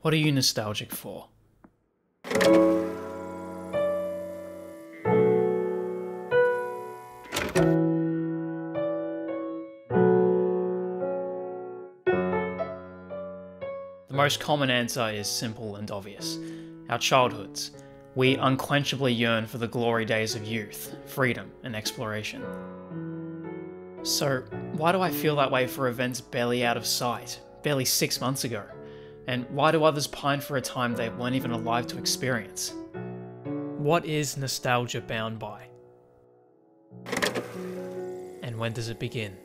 What are you nostalgic for? The most common answer is simple and obvious. Our childhoods. We unquenchably yearn for the glory days of youth, freedom, and exploration. So, why do I feel that way for events barely out of sight, barely 6 months ago? And why do others pine for a time they weren't even alive to experience? What is nostalgia bound by? And when does it begin?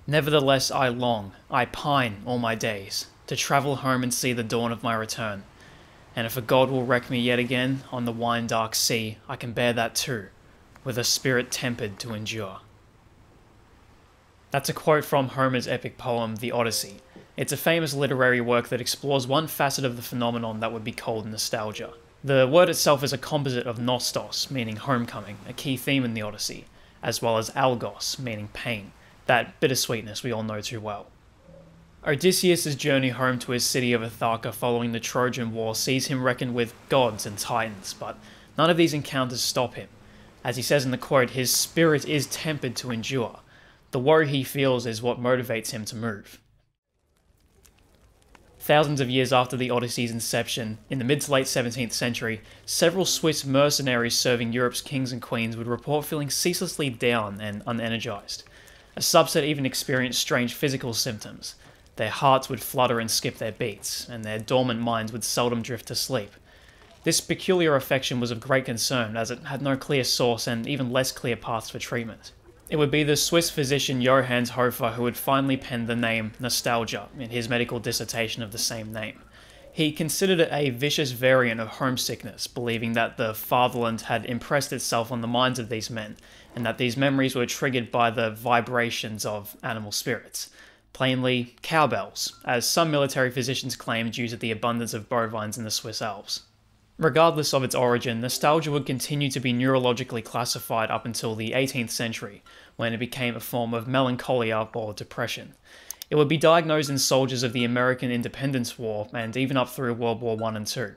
Nevertheless, I long, I pine all my days, to travel home and see the dawn of my return. And if a god will wreck me yet again on the wine-dark sea, I can bear that too, with a spirit tempered to endure. That's a quote from Homer's epic poem, The Odyssey. It's a famous literary work that explores one facet of the phenomenon that would be called nostalgia. The word itself is a composite of nostos, meaning homecoming, a key theme in the Odyssey, as well as algos, meaning pain, that bittersweetness we all know too well. Odysseus' journey home to his city of Ithaca following the Trojan War sees him reckon with gods and titans, but none of these encounters stop him. As he says in the quote, his spirit is tempered to endure. The worry he feels is what motivates him to move. Thousands of years after the Odyssey's inception, in the mid to late 17th century, several Swiss mercenaries serving Europe's kings and queens would report feeling ceaselessly down and unenergized. A subset even experienced strange physical symptoms. Their hearts would flutter and skip their beats, and their dormant minds would seldom drift to sleep. This peculiar affection was of great concern, as it had no clear source and even less clear paths for treatment. It would be the Swiss physician Johannes Hofer who would finally pen the name nostalgia in his medical dissertation of the same name. He considered it a vicious variant of homesickness, believing that the fatherland had impressed itself on the minds of these men, and that these memories were triggered by the vibrations of animal spirits. Plainly, cowbells, as some military physicians claimed due to the abundance of bovines in the Swiss Alps. Regardless of its origin, nostalgia would continue to be neurologically classified up until the 18th century, when it became a form of melancholia or depression. It would be diagnosed in soldiers of the American Independence War, and even up through World War I and II.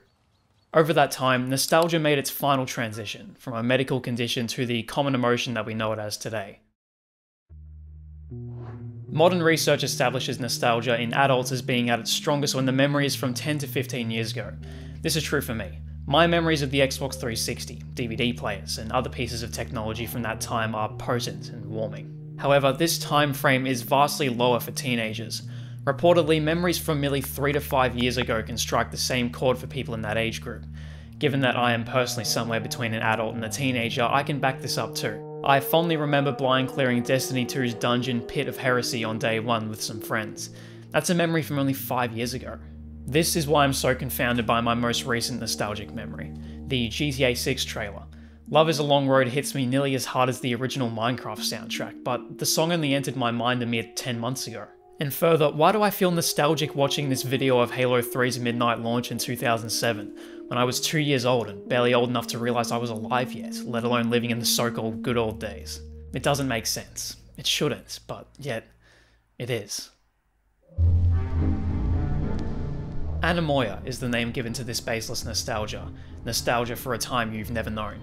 Over that time, nostalgia made its final transition, from a medical condition to the common emotion that we know it as today. Modern research establishes nostalgia in adults as being at its strongest when the memory is from 10 to 15 years ago. This is true for me. My memories of the Xbox 360, DVD players, and other pieces of technology from that time are potent and warming. However, this time frame is vastly lower for teenagers. Reportedly, memories from merely 3 to 5 years ago can strike the same chord for people in that age group. Given that I am personally somewhere between an adult and a teenager, I can back this up too. I fondly remember blind clearing Destiny 2's dungeon Pit of Heresy on day 1 with some friends. That's a memory from only 5 years ago. This is why I'm so confounded by my most recent nostalgic memory, the GTA 6 trailer. Love is a Long Road hits me nearly as hard as the original Minecraft soundtrack, but the song only entered my mind a mere 10 months ago. And further, why do I feel nostalgic watching this video of Halo 3's midnight launch in 2007, when I was 2 years old and barely old enough to realise I was alive yet, let alone living in the so-called good old days? It doesn't make sense. It shouldn't, but yet, it is. Anemoia is the name given to this baseless nostalgia for a time you've never known.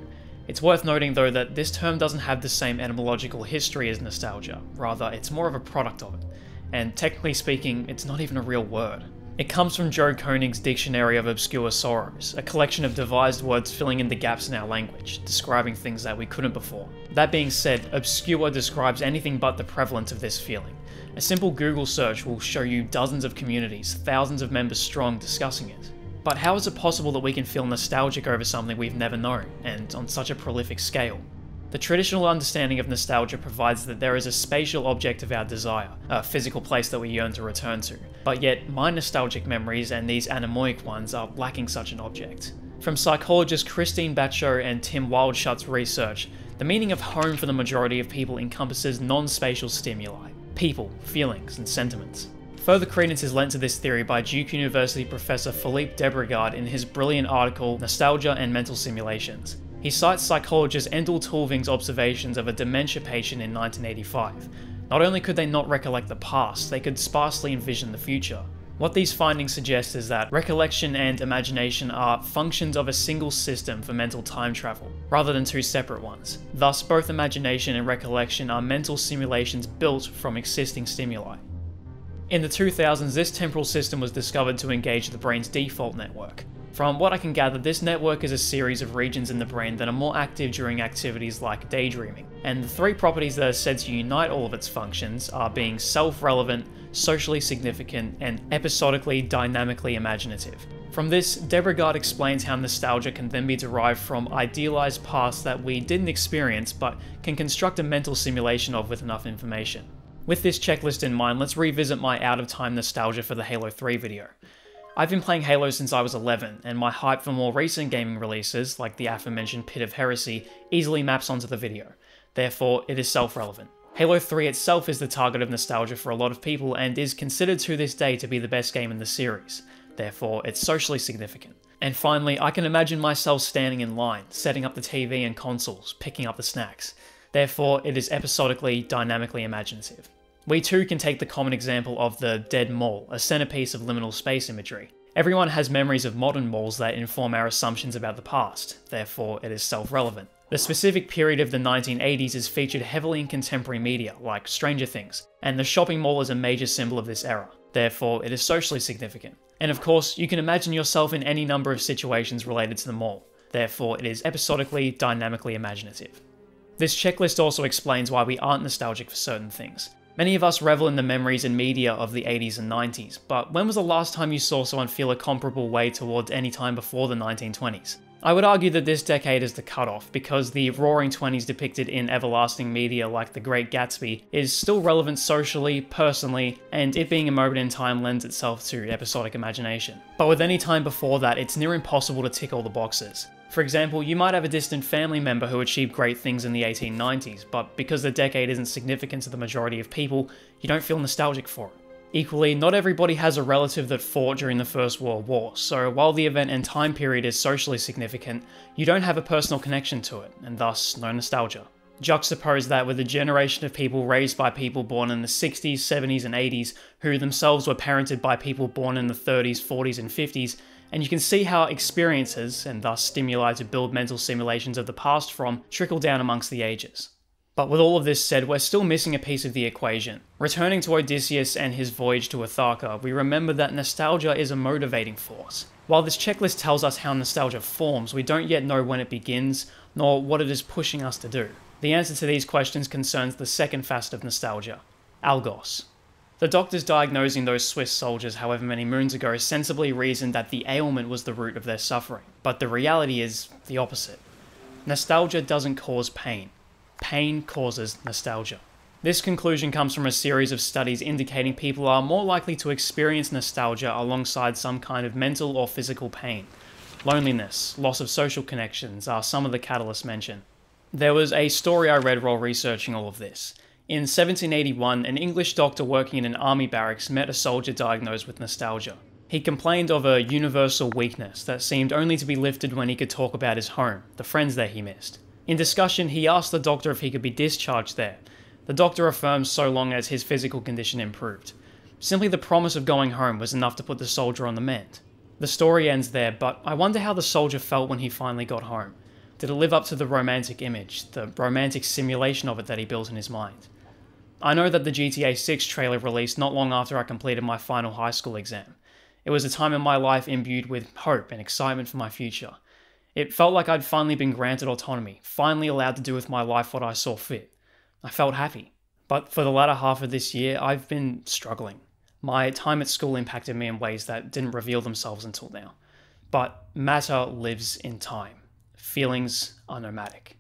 It's worth noting though that this term doesn't have the same etymological history as nostalgia, rather it's more of a product of it, and technically speaking, it's not even a real word. It comes from Joe Koenig's Dictionary of Obscure Sorrows, a collection of devised words filling in the gaps in our language, describing things that we couldn't before. That being said, obscure describes anything but the prevalence of this feeling. A simple Google search will show you dozens of communities, thousands of members strong, discussing it. But how is it possible that we can feel nostalgic over something we've never known, and on such a prolific scale? The traditional understanding of nostalgia provides that there is a spatial object of our desire, a physical place that we yearn to return to. But yet, my nostalgic memories and these anemoic ones are lacking such an object. From psychologists Christine Batcho and Tim Wildschut's research, the meaning of home for the majority of people encompasses non-spatial stimuli, people, feelings, and sentiments. Further credence is lent to this theory by Duke University professor Philippe Debregard in his brilliant article Nostalgia and Mental Simulations. He cites psychologist Endel Tulving's observations of a dementia patient in 1985. Not only could they not recollect the past, they could sparsely envision the future. What these findings suggest is that recollection and imagination are functions of a single system for mental time travel, rather than two separate ones. Thus, both imagination and recollection are mental simulations built from existing stimuli. In the 2000s, this temporal system was discovered to engage the brain's default network. From what I can gather, this network is a series of regions in the brain that are more active during activities like daydreaming, and the three properties that are said to unite all of its functions are being self-relevant, socially significant, and episodically dynamically imaginative. From this, Debregard explains how nostalgia can then be derived from idealized pasts that we didn't experience but can construct a mental simulation of with enough information. With this checklist in mind, let's revisit my out-of-time nostalgia for the Halo 3 video. I've been playing Halo since I was 11, and my hype for more recent gaming releases, like the aforementioned Pit of Heresy, easily maps onto the video. Therefore, it is self-relevant. Halo 3 itself is the target of nostalgia for a lot of people and is considered to this day to be the best game in the series. Therefore, it's socially significant. And finally, I can imagine myself standing in line, setting up the TV and consoles, picking up the snacks. Therefore, it is episodically, dynamically imaginative. We too can take the common example of the dead mall, a centerpiece of liminal space imagery. Everyone has memories of modern malls that inform our assumptions about the past, therefore it is self-relevant. The specific period of the 1980s is featured heavily in contemporary media, like Stranger Things, and the shopping mall is a major symbol of this era, therefore it is socially significant. And of course, you can imagine yourself in any number of situations related to the mall, therefore it is episodically, dynamically imaginative. This checklist also explains why we aren't nostalgic for certain things. Many of us revel in the memories and media of the 80s and 90s, but when was the last time you saw someone feel a comparable way towards any time before the 1920s? I would argue that this decade is the cutoff, because the roaring 20s depicted in everlasting media like The Great Gatsby is still relevant socially, personally, and it being a moment in time lends itself to episodic imagination. But with any time before that, it's near impossible to tick all the boxes. For example, you might have a distant family member who achieved great things in the 1890s, but because the decade isn't significant to the majority of people, you don't feel nostalgic for it. Equally, not everybody has a relative that fought during the First World War, so while the event and time period is socially significant, you don't have a personal connection to it, and thus no nostalgia. Juxtapose that with a generation of people raised by people born in the 60s, 70s, and 80s, who themselves were parented by people born in the 30s, 40s, and 50s, and you can see how experiences, and thus stimuli to build mental simulations of the past from, trickle down amongst the ages. But with all of this said, we're still missing a piece of the equation. Returning to Odysseus and his voyage to Ithaca, we remember that nostalgia is a motivating force. While this checklist tells us how nostalgia forms, we don't yet know when it begins, nor what it is pushing us to do. The answer to these questions concerns the second facet of nostalgia: algos. The doctors diagnosing those Swiss soldiers however many moons ago sensibly reasoned that the ailment was the root of their suffering, but the reality is the opposite. Nostalgia doesn't cause pain. Pain causes nostalgia. This conclusion comes from a series of studies indicating people are more likely to experience nostalgia alongside some kind of mental or physical pain. Loneliness, loss of social connections are some of the catalysts mentioned. There was a story I read while researching all of this. In 1781, an English doctor working in an army barracks met a soldier diagnosed with nostalgia. He complained of a universal weakness that seemed only to be lifted when he could talk about his home, the friends that he missed. In discussion, he asked the doctor if he could be discharged there. The doctor affirmed so long as his physical condition improved. Simply the promise of going home was enough to put the soldier on the mend. The story ends there, but I wonder how the soldier felt when he finally got home. Did it live up to the romantic image, the romantic simulation of it that he built in his mind? I know that the GTA 6 trailer released not long after I completed my final high school exam. It was a time in my life imbued with hope and excitement for my future. It felt like I'd finally been granted autonomy, finally allowed to do with my life what I saw fit. I felt happy. But for the latter half of this year, I've been struggling. My time at school impacted me in ways that didn't reveal themselves until now. But matter lives in time. Feelings are nomadic.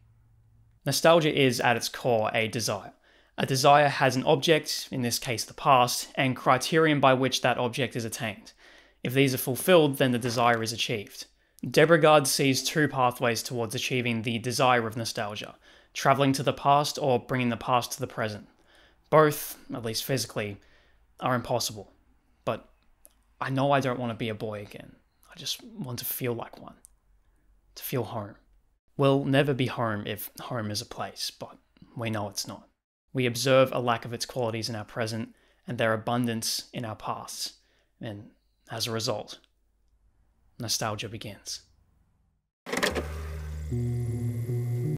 Nostalgia is, at its core, a desire. A desire has an object, in this case the past, and criterion by which that object is attained. If these are fulfilled, then the desire is achieved. Debregard sees two pathways towards achieving the desire of nostalgia: travelling to the past or bringing the past to the present. Both, at least physically, are impossible. I know I don't want to be a boy again. I just want to feel like one. To feel home. We'll never be home if home is a place, but we know it's not. We observe a lack of its qualities in our present and their abundance in our pasts. And as a result, nostalgia begins.